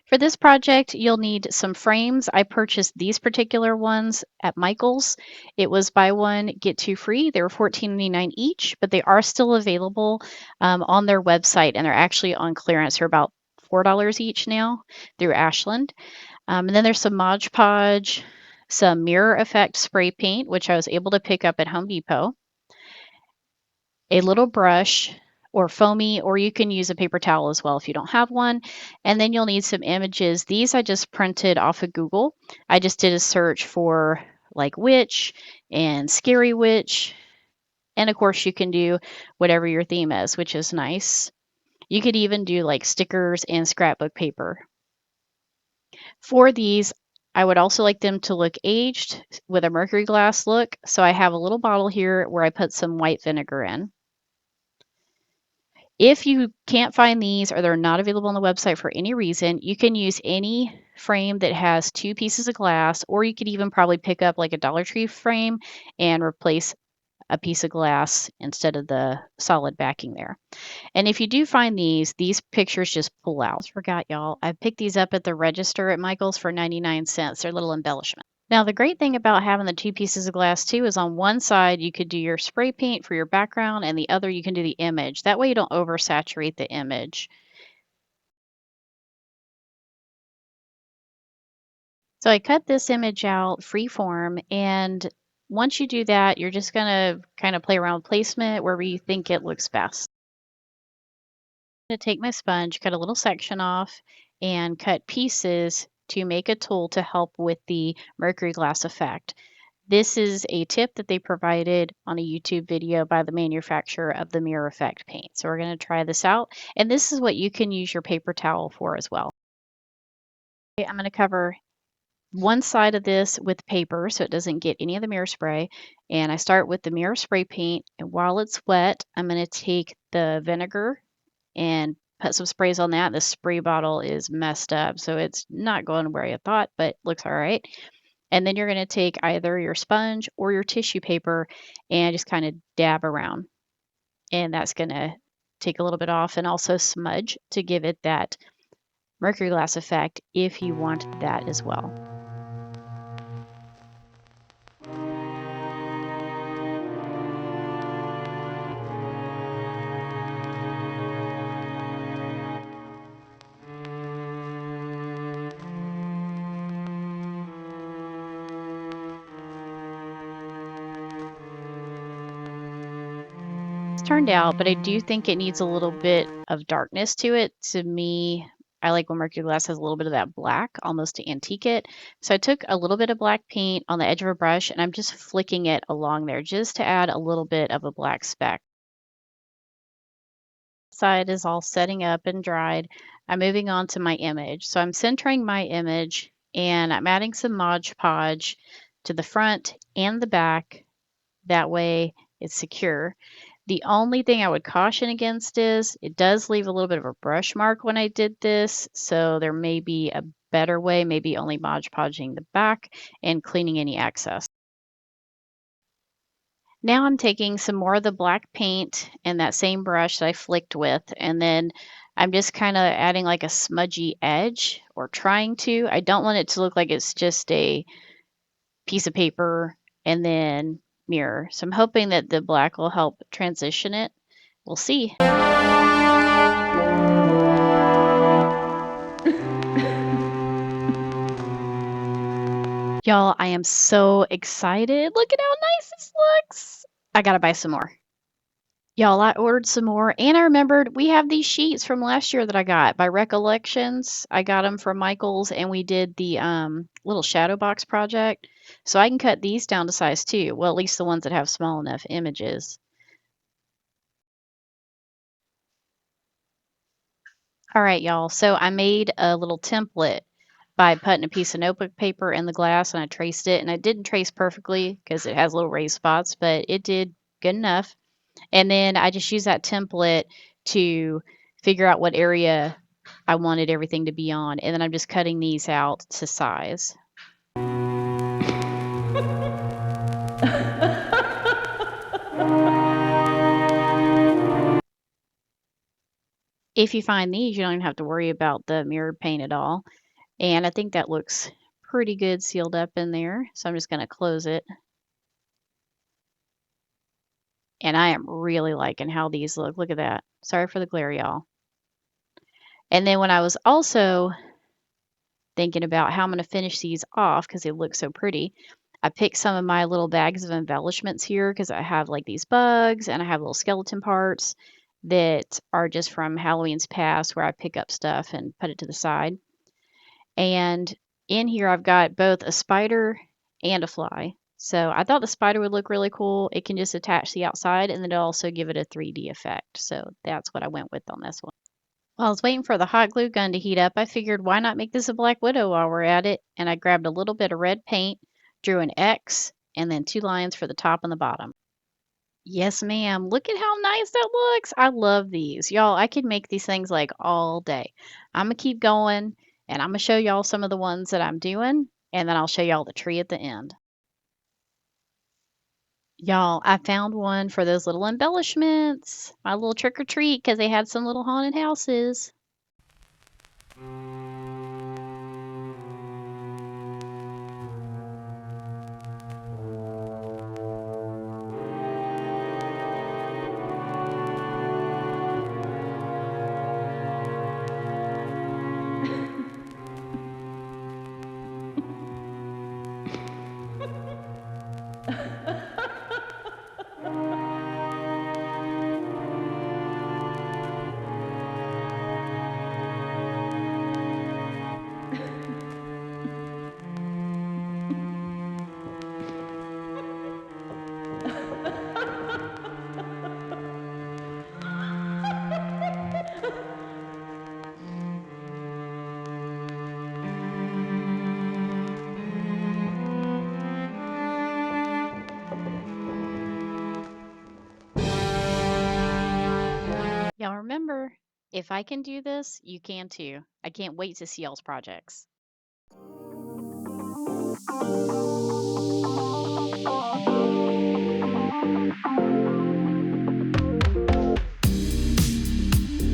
For this project, you'll need some frames. I purchased these particular ones at Michael's. It was buy one, get two free. They were $14.99 each, but they are still available on their website, and they're actually on clearance. They're about $4 each now through Ashland. And then there's some Mod Podge, some mirror effect spray paint, which I was able to pick up at Home Depot, a little brush or foamy, or you can use a paper towel as well if you don't have one. And then you'll need some images. These I just printed off of Google. I just did a search for like witch and scary witch. And of course, you can do whatever your theme is, which is nice. You could even do like stickers and scrapbook paper. For these, I would also like them to look aged with a mercury glass look. So I have a little bottle here where I put some white vinegar in. If you can't find these or they're not available on the website for any reason, you can use any frame that has two pieces of glass, or you could even probably pick up like a Dollar Tree frame and replace a piece of glass instead of the solid backing there. And if you do find these pictures just pull out. Forgot y'all, I picked these up at the register at Michael's for 99 cents. They're little embellishment. Now, the great thing about having the two pieces of glass too is on one side you could do your spray paint for your background, and the other you can do the image. That way you don't oversaturate the image. So I cut this image out freeform, and once you do that, you're just gonna kind of play around with placement wherever you think it looks best. I'm gonna take my sponge, cut a little section off, and cut pieces to make a tool to help with the mercury glass effect. This is a tip that they provided on a YouTube video by the manufacturer of the mirror effect paint. So we're going to try this out. And this is what you can use your paper towel for as well. Okay, I'm going to cover one side of this with paper so it doesn't get any of the mirror spray. And I start with the mirror spray paint. And while it's wet, I'm going to take the vinegar and put some sprays on that. The spray bottle is messed up, so it's not going where I thought, but looks all right. And then you're going to take either your sponge or your tissue paper and just kind of dab around. And that's going to take a little bit off and also smudge to give it that mercury glass effect if you want that as well. Turned out, but I do think it needs a little bit of darkness to it. To me, I like when mercury glass has a little bit of that black, almost to antique it. So I took a little bit of black paint on the edge of a brush and I'm just flicking it along there just to add a little bit of a black speck. Side is all setting up and dried. I'm moving on to my image. So I'm centering my image and I'm adding some Mod Podge to the front and the back. That way it's secure. The only thing I would caution against is it does leave a little bit of a brush mark when I did this. So there may be a better way, maybe only Mod Podging the back and cleaning any excess. Now I'm taking some more of the black paint and that same brush that I flicked with, and then I'm just kind of adding like a smudgy edge, or trying to. I don't want it to look like it's just a piece of paper and then mirror. So I'm hoping that the black will help transition it. We'll see. Y'all, I am so excited. Look at how nice this looks. I gotta buy some more. Y'all, I ordered some more, and I remembered we have these sheets from last year that I got by Recollections. I got them from Michael's, and we did the little shadow box project. So I can cut these down to size 2. Well, at least the ones that have small enough images. All right, y'all. So I made a little template by putting a piece of notebook paper in the glass, and I traced it. And I didn't trace perfectly because it has little raised spots, but it did good enough. And then I just used that template to figure out what area I wanted everything to be on. And then I'm just cutting these out to size. If you find these, you don't even have to worry about the mirror paint at all. And I think that looks pretty good sealed up in there. So I'm just going to close it. And I am really liking how these look. Look at that. Sorry for the glare, y'all. And then when I was also thinking about how I'm going to finish these off because they look so pretty, I picked some of my little bags of embellishments here because I have like these bugs and I have little skeleton parts that are just from Halloween's past where I pick up stuff and put it to the side. And in here I've got both a spider and a fly. So I thought the spider would look really cool. It can just attach the outside and then it'll also give it a 3D effect. So that's what I went with on this one. While I was waiting for the hot glue gun to heat up, I figured why not make this a Black Widow while we're at it? And I grabbed a little bit of red paint, drew an X, and then 2 lines for the top and the bottom. Yes, ma'am. Look at how nice that looks. I love these. Y'all, I could make these things like all day. I'm going to keep going and I'm going to show y'all some of the ones that I'm doing and then I'll show y'all the tree at the end. Y'all, I found one for those little embellishments. My little trick or treat because they had some little haunted houses. Y'all remember, if I can do this, you can too. I can't wait to see y'all's projects.